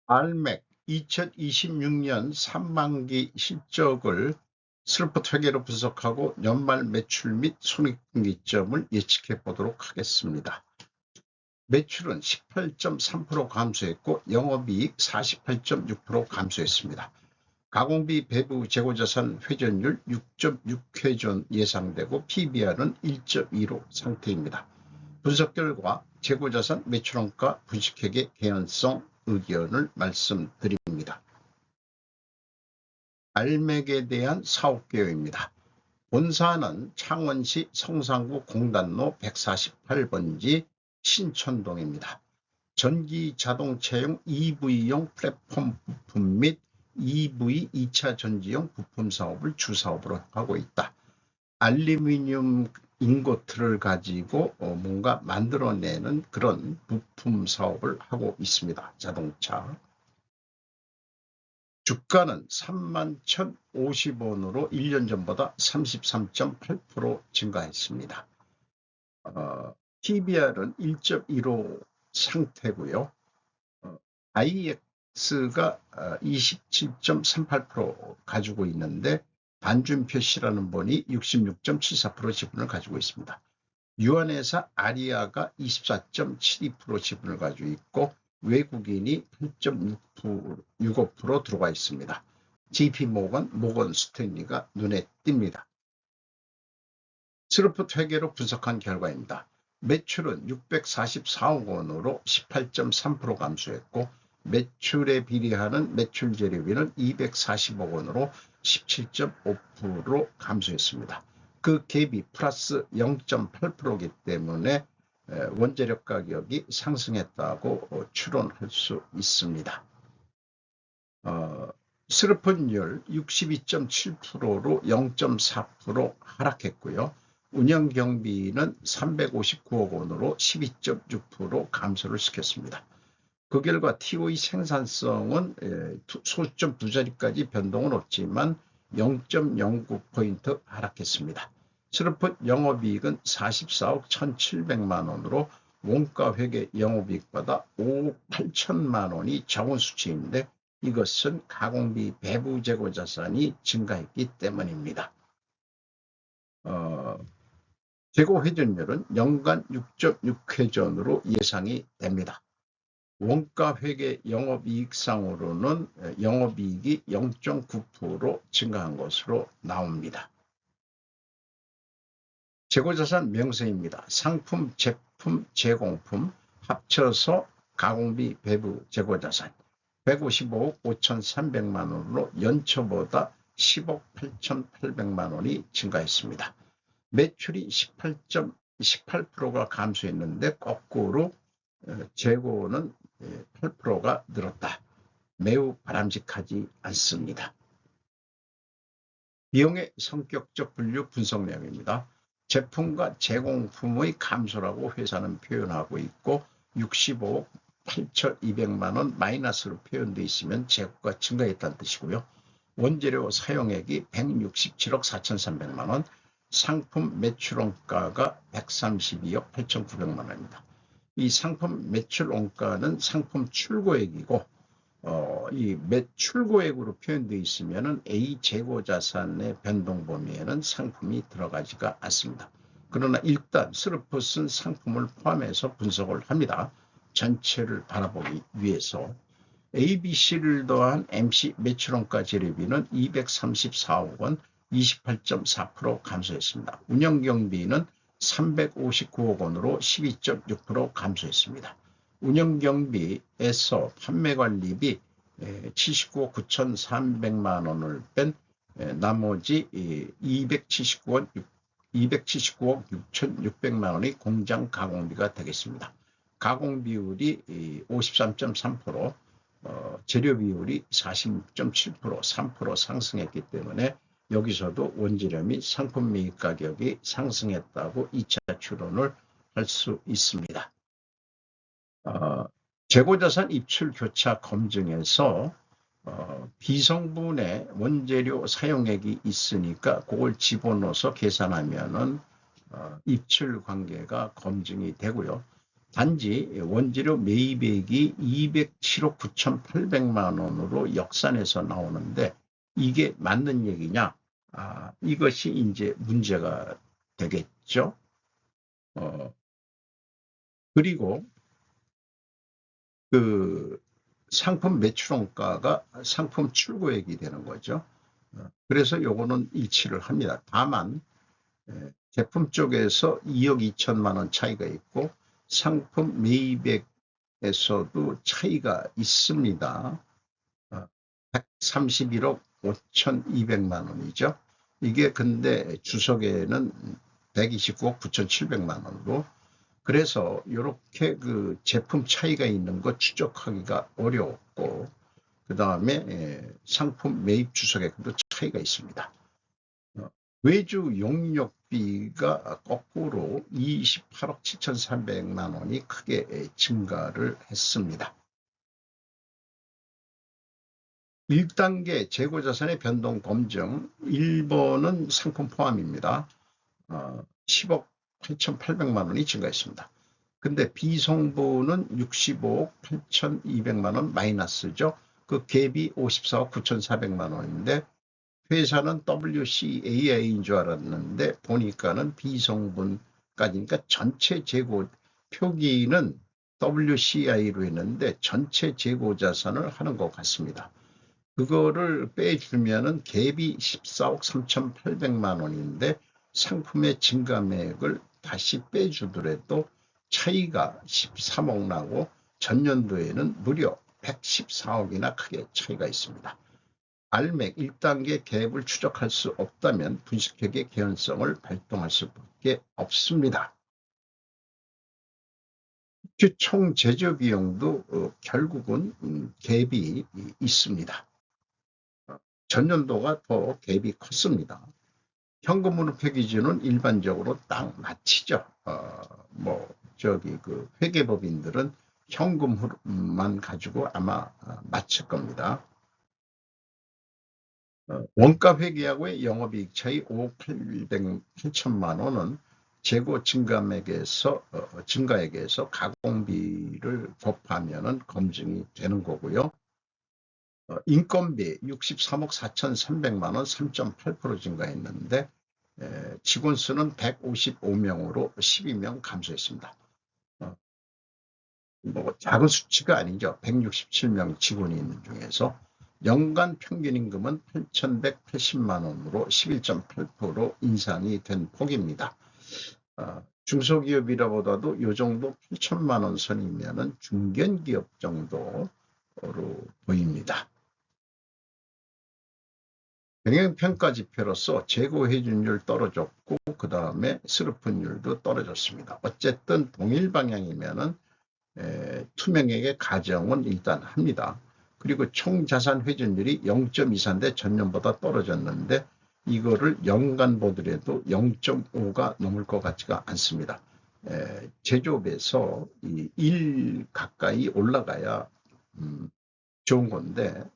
알맥 2026년 상반기 실적을 스로프트 회계로 분석하고 연말 매출 및 손익분기점을 예측해 보도록 하겠습니다. 매출은 18.3% 감소했고 영업이익 48.6% 감소했습니다. 가공비 배부 재고자산 회전율 6.6회전 예상되고 PBR은 1.25 상태입니다. 분석 결과 재고자산 매출원가 분식회계 개연성 의견을 말씀드립니다. 알맥에 대한 사업계획입니다. 본사는 창원시 성산구 공단로 148번지 신촌동입니다. 전기 자동차용 EV용 플랫폼 부품 및 EV 2차 전지용 부품 사업을 주사업으로 하고 있다. 알루미늄 인고트를 가지고 뭔가 만들어내는 그런 부품 사업을 하고 있습니다. 자동차. 주가는 31,050원으로 1년 전보다 33.8% 증가했습니다. PBR은 1.15 상태고요. IX가 27.38% 가지고 있는데 반준표 씨라는 분이 66.74% 지분을 가지고 있습니다. 유한회사 아리아가 24.72% 지분을 가지고 있고 외국인이 8.65% 들어가 있습니다. JP모건, 모건 스탠리가 눈에 띕니다. 스로프트 회계로 분석한 결과입니다. 매출은 644억 원으로 18.3% 감소했고 매출에 비례하는 매출 재료비는 240억 원으로 17.5% 감소했습니다. 그 갭이 플러스 0.8%이기 때문에 원재료 가격이 상승했다고 추론할 수 있습니다. 수익률 62.7%로 0.4% 하락했고요. 운영경비는 359억 원으로 12.6% 감소를 시켰습니다. 그 결과 TOE 생산성은 소수점 두 자리까지 변동은 없지만 0.09포인트 하락했습니다. 스로프트 영업이익은 44억 1,700만 원으로 원가회계 영업이익보다 5억 8천만 원이 적은 수치인데 이것은 가공비 배부 재고 자산이 증가했기 때문입니다. 재고 회전율은 연간 6.6회전으로 예상이 됩니다. 원가회계 영업이익상으로는 영업이익이 0.9% 증가한 것으로 나옵니다. 재고자산 명세입니다. 상품, 제품, 제공품 합쳐서 가공비 배부 재고자산 155억 5,300만 원으로 연초보다 10억 8,800만 원이 증가했습니다. 매출이 18%가 감소했는데 거꾸로 재고는 8%가 늘었다. 매우 바람직하지 않습니다. 비용의 성격적 분류 분석 내용입니다. 제품과 제공품의 감소라고 회사는 표현하고 있고 65억 8,200만 원 마이너스로 표현되어 있으면 재고가 증가했다는 뜻이고요. 원재료 사용액이 167억 4,300만 원, 상품 매출원가가 132억 8,900만 원입니다. 이 상품 매출원가는 상품 출고액이고 이 출고액으로 표현되어 있으면 A 재고자산의 변동 범위에는 상품이 들어가지가 않습니다. 그러나 일단 스로프트는 상품을 포함해서 분석을 합니다. 전체를 바라보기 위해서 ABC를 더한 MC 매출원가 재료비는 234억 원 28.4% 감소했습니다. 운영경비는 359억 원으로 12.6% 감소했습니다. 운영경비에서 판매관리비 79억 9,300만 원을 뺀 나머지 279억 6,600만 원이 공장 가공비가 되겠습니다. 가공 비율이 53.3%, 재료 비율이 46.7%, 3% 상승했기 때문에 여기서도 원재료 및 상품 매입 가격이 상승했다고 2차 추론을 할 수 있습니다. 재고자산 입출 교차 검증에서 비성분의 원재료 사용액이 있으니까 그걸 집어넣어서 계산하면은 입출 관계가 검증이 되고요. 단지 원재료 매입액이 207억 9,800만 원으로 역산해서 나오는데 이게 맞는 얘기냐? 이것이 이제 문제가 되겠죠. 그리고 그 상품 매출원가가 상품 출고액이 되는 거죠. 그래서 요거는 일치를 합니다. 다만 제품 쪽에서 2억 2천만 원 차이가 있고 상품 매입액에서도 차이가 있습니다. 131억 5,200만 원이죠. 이게 근데 주석에는 129억 9,700만 원으로, 그래서 이렇게 그 제품 차이가 있는 거 추적하기가 어려웠고, 그 다음에 상품 매입 주석액도 차이가 있습니다. 외주 용역비가 거꾸로 28억 7,300만 원이 크게 증가를 했습니다. 1단계 재고자산의 변동 검증, 1번은 상품 포함입니다. 10억 8,800만 원이 증가했습니다. 근데 비송부는 65억 8,200만 원 마이너스죠. 그 갭이 54억 9,400만 원인데 회사는 WCAI인 줄 알았는데 보니까는 비송분까지니까 전체 재고, 표기는 WCI로 했는데 전체 재고 자산을 하는 것 같습니다. 그거를 빼주면은 갭이 14억 3,800만 원인데 상품의 증감액을 다시 빼주더라도 차이가 13억 나고 전년도에는 무려 114억이나 크게 차이가 있습니다. 알맥 1단계 갭을 추적할 수 없다면 분식회계 개연성을 발동할 수밖에 없습니다. 총 제조 비용도 결국은 갭이 있습니다. 전년도가 더 갭이 컸습니다. 현금흐름표 기준은 일반적으로 딱 맞히죠. 그 회계법인들은 현금흐름만 가지고 아마 맞힐 겁니다. 원가 회계하고의 영업이익 차이 5억 8천만 원은 재고 증가액에서 가공비를 곱하면은 검증이 되는 거고요. 인건비 63억 4,300만 원 3.8% 증가했는데 직원 수는 155명으로 12명 감소했습니다. 작은 수치가 아니죠. 167명 직원이 있는 중에서 연간 평균 임금은 8,180만 원으로 11.8% 인상이 된 폭입니다. 중소기업이라보다도 이 정도 8천만 원 선이면은 중견기업 정도로 보입니다. 경영평가 지표로서 재고 회전율 떨어졌고 그 다음에 스루픈율도 떨어졌습니다. 어쨌든 동일 방향이면은 투명액의 가정은 일단 합니다. 그리고 총자산 회전율이 0.24인데 전년보다 떨어졌는데 이거를 연간 보더라도 0.5가 넘을 것 같지가 않습니다. 제조업에서 1 가까이 올라가야 좋은 건데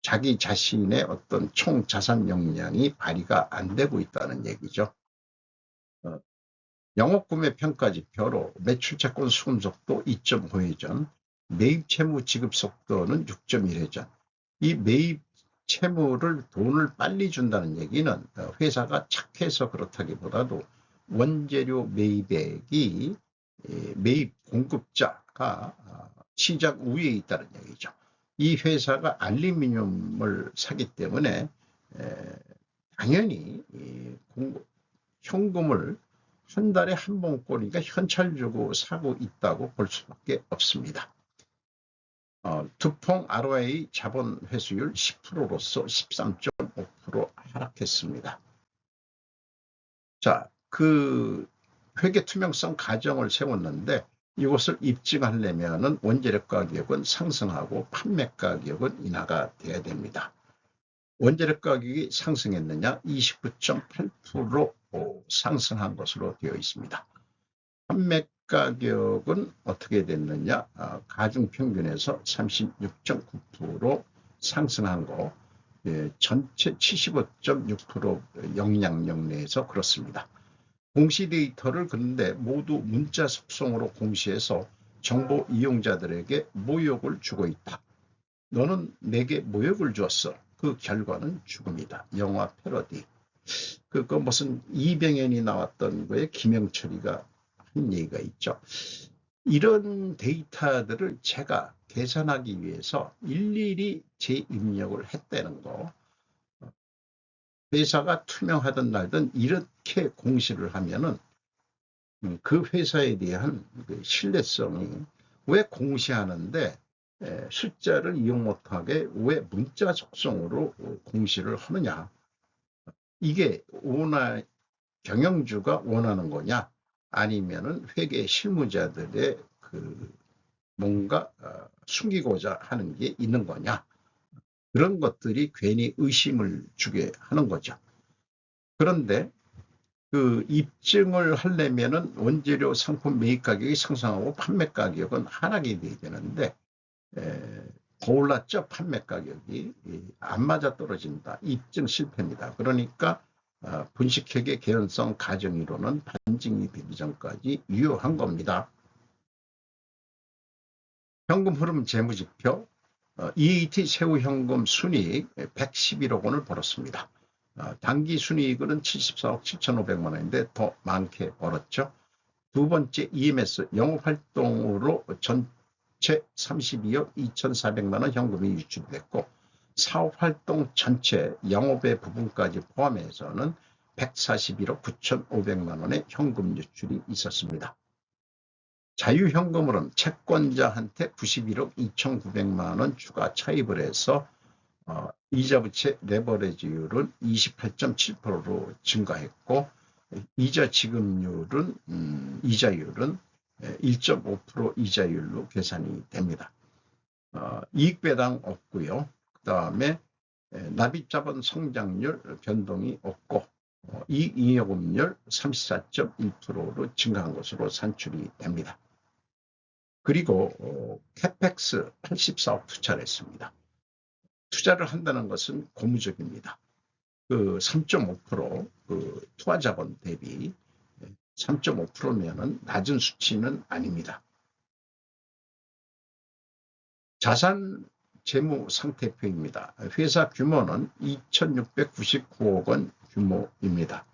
자기 자신의 어떤 총자산 역량이 발휘가 안 되고 있다는 얘기죠. 영업구매 평가 지표로 매출채권 수금 속도 2.5회전, 매입 채무 지급 속도는 6.1회전. 이 매입 채무를 돈을 빨리 준다는 얘기는 회사가 착해서 그렇다기보다도 원재료 매입액이 매입 공급자가 시장 우위에 있다는 얘기죠. 이 회사가 알루미늄을 사기 때문에 당연히 현금을 한 달에 한 번꼴이니까 현찰 주고 사고 있다고 볼 수밖에 없습니다. 두통 ROA 자본 회수율 10%로서 13.5% 하락했습니다. 자, 그 회계 투명성 가정을 세웠는데 이것을 입증하려면 원재료 가격은 상승하고 판매 가격은 인하가 돼야 됩니다. 원재료 가격이 상승했느냐? 29.8% 상승한 것으로 되어 있습니다. 판매 가격은 어떻게 됐느냐? 가중평균에서 36.9% 상승한 거, 전체 75.6% 영향력 내에서 그렇습니다. 공시 데이터를 그런데 모두 문자 속성으로 공시해서 정보 이용자들에게 모욕을 주고 있다. 너는 내게 모욕을 주었어. 그 결과는 죽음이다. 영화 패러디. 그거 무슨 이병헌이 나왔던 거에 김영철이가 한 얘기가 있죠. 이런 데이터들을 제가 계산하기 위해서 일일이 재입력을 했다는 거. 회사가 투명하든 말든 이렇게 공시를 하면은 그 회사에 대한 그 신뢰성이, 왜 공시하는데 숫자를 이용 못하게 왜 문자 속성으로 공시를 하느냐. 이게 경영주가 원하는 거냐, 아니면은 회계 실무자들의 그 뭔가 숨기고자 하는 게 있는 거냐. 그런 것들이 괜히 의심을 주게 하는 거죠. 그런데 그 입증을 하려면은 원재료 상품 매입 가격이 상승하고 판매 가격은 하락이 돼야 되는데 더 올랐죠. 판매 가격이 안 맞아 떨어진다. 입증 실패입니다. 그러니까 분식회계 개연성 가정이론은 반증이 되기 전까지 유효한 겁니다. 현금 흐름 재무지표, EAT 세후 현금 순이익 111억 원을 벌었습니다. 단기 순이익은 74억 7,500만 원인데 더 많게 벌었죠. 두 번째 EMS 영업활동으로 전체 32억 2,400만 원 현금이 유출됐고, 사업활동 전체 영업의 부분까지 포함해서는 141억 9,500만 원의 현금 유출이 있었습니다. 자유현금으로는 채권자한테 91억 2,900만 원 추가 차입을 해서 이자부채 레버리지율은 28.7%로 증가했고, 이자 지급률은 이자율은 1.5% 이자율로 계산이 됩니다. 이익배당 없고요. 그 다음에 납입자본 성장률 변동이 없고 이익잉여금률 34.1%로 증가한 것으로 산출이 됩니다. 그리고 캐펙스 84억 투자를 했습니다. 투자를 한다는 것은 고무적입니다. 그 3.5% 그 투하자본 대비 3.5%면은 낮은 수치는 아닙니다. 자산 재무 상태표입니다. 회사 규모는 2,699억 원 규모입니다.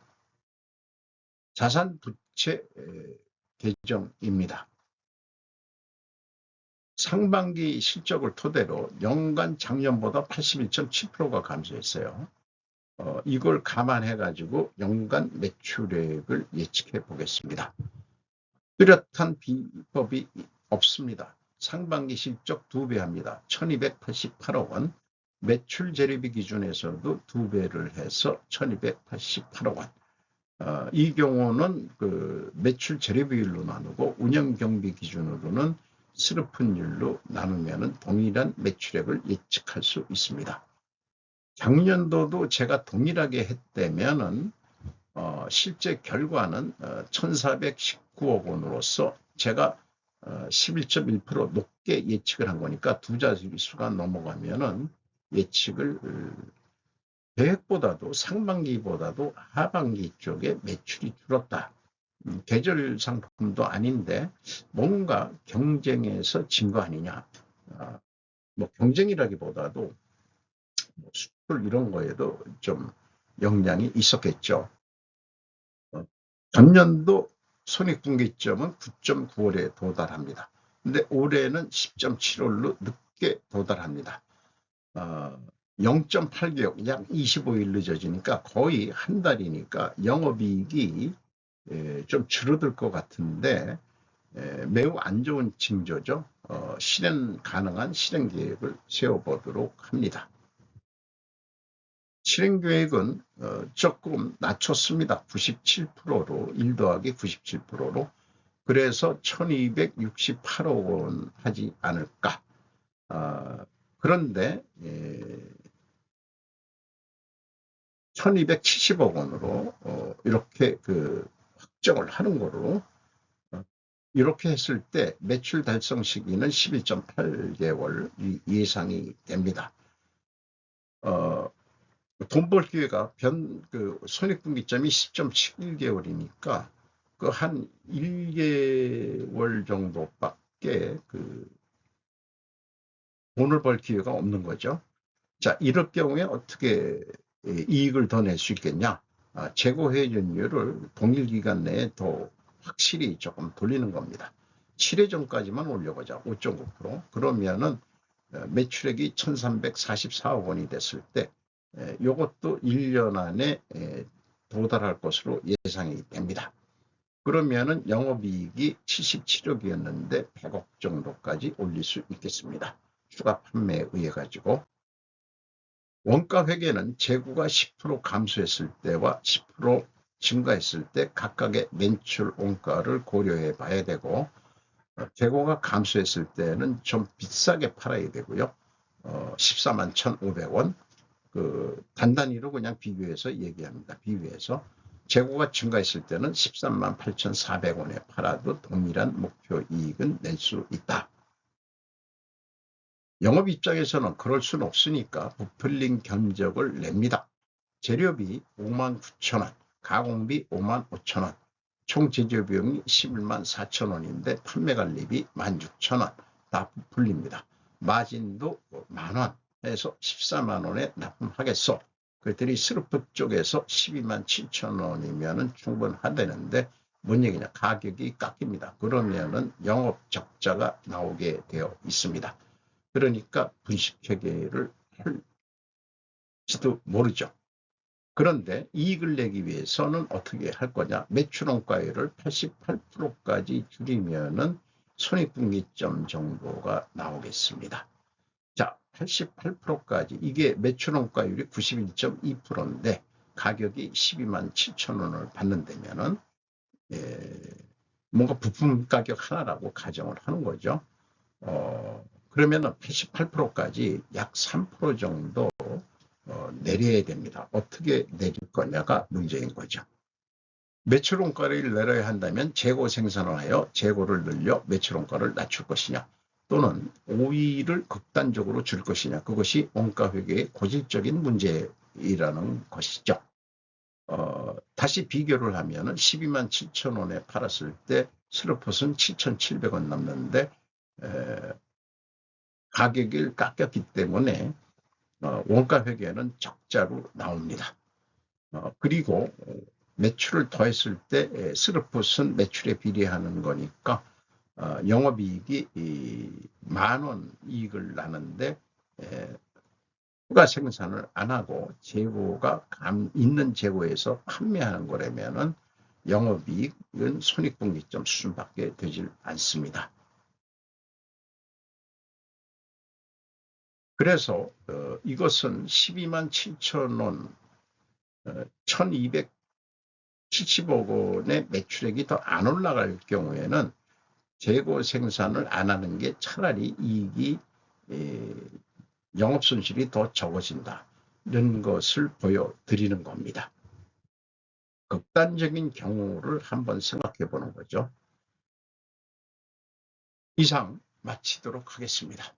자산 부채 계정입니다. 상반기 실적을 토대로 연간 작년보다 81.7%가 감소했어요. 이걸 감안해가지고 연간 매출액을 예측해 보겠습니다. 뚜렷한 비법이 없습니다. 상반기 실적 2배 합니다. 1288억 원. 매출 재료비 기준에서도 2배를 해서 1288억 원. 이 경우는 그 매출 재료비율로 나누고 운영경비 기준으로는 스르픈율로 나누면 동일한 매출액을 예측할 수 있습니다. 작년도도 제가 동일하게 했다면은 실제 결과는 1,419억 원으로서 제가 11.1% 높게 예측을 한 거니까 두 자릿수가 넘어가면은 예측을 계획보다도 상반기보다도 하반기 쪽에 매출이 줄었다. 계절 상품도 아닌데 뭔가 경쟁에서 진 거 아니냐. 뭐 경쟁이라기보다도 수출 이런 거에도 좀 영향이 있었겠죠. 전년도 손익분기점은 9.9월에 도달합니다. 근데 올해는 10.7월로 늦게 도달합니다. 0.8개월, 약 25일 늦어지니까 거의 한 달이니까 영업이익이 좀 줄어들 것 같은데 매우 안 좋은 징조죠. 실행 가능한 실행 계획을 세워보도록 합니다. 실행 계획은 조금 낮췄습니다. 97%로 1 더하기 97%로. 그래서 1268억 원 하지 않을까. 그런데 1270억 원으로 이렇게 그 확정을 하는 거로, 이렇게 했을 때 매출 달성 시기는 11.8개월 예상이 됩니다. 돈 벌 기회가 손익분기점이 10.7개월이니까 그 한 1개월 정도밖에 돈을 벌 기회가 없는 거죠. 자, 이럴 경우에 어떻게 이익을 더 낼 수 있겠냐? 재고 회전율을 동일 기간 내에 더 확실히 조금 돌리는 겁니다. 7회 전까지만 올려보자. 5.9%. 그러면은 매출액이 1344억 원이 됐을 때 이것도 1년 안에 도달할 것으로 예상이 됩니다. 그러면은 영업이익이 77억이었는데 100억 정도까지 올릴 수 있겠습니다. 추가 판매에 의해 가지고. 원가 회계는 재고가 10% 감소했을 때와 10% 증가했을 때 각각의 매출 원가를 고려해 봐야 되고, 재고가 감소했을 때는 좀 비싸게 팔아야 되고요. 14만 1,500원. 단단히로 그냥 비교해서 얘기합니다. 비교해서. 재고가 증가했을 때는 13만 8,400원에 팔아도 동일한 목표 이익은 낼 수 있다. 영업 입장에서는 그럴 수는 없으니까 부풀린 견적을 냅니다. 재료비 5만 9천원, 가공비 5만 5천원, 총 제조비용이 11만 4천원인데 판매관리비 16,000원 다 부풀립니다. 마진도 만원 해서 14만원에 납품하겠소. 그랬더니 스루프 쪽에서 12만 7천원이면 충분하다는데 뭔 얘기냐, 가격이 깎입니다. 그러면은 영업 적자가 나오게 되어 있습니다. 그러니까 분식회계를 할지도 모르죠. 그런데 이익을 내기 위해서는 어떻게 할 거냐? 매출원가율을 88%까지 줄이면은 손익분기점 정도가 나오겠습니다. 자, 88%까지 이게 매출원가율이 91.2%인데 가격이 12만 7천 원을 받는다면은 뭔가 부품 가격 하나라고 가정을 하는 거죠. 그러면은 88%까지 약 3% 정도 내려야 됩니다. 어떻게 내릴 거냐가 문제인 거죠. 매출 원가를 내려야 한다면 재고 생산을 하여 재고를 늘려 매출 원가를 낮출 것이냐, 또는 오일을 극단적으로 줄 것이냐, 그것이 원가 회계의 고질적인 문제이라는 것이죠. 다시 비교를 하면 12만 7천 원에 팔았을 때 스루폿은 7,700원 남는데 가격을 깎였기 때문에 원가 회계는 적자로 나옵니다. 그리고 매출을 더했을 때 스루폿은 매출에 비례하는 거니까 영업이익이 10,000원 이익을 나는데 추가 생산을 안 하고 재고가 있는 재고에서 판매하는 거라면은 영업이익은 손익분기점 수준밖에 되질 않습니다. 그래서 이것은 12만 7천 원, 1,270억 원의 매출액이 더 안 올라갈 경우에는 재고 생산을 안 하는 게 차라리 이익이 영업 손실이 더 적어진다는 것을 보여드리는 겁니다. 극단적인 경우를 한번 생각해 보는 거죠. 이상 마치도록 하겠습니다.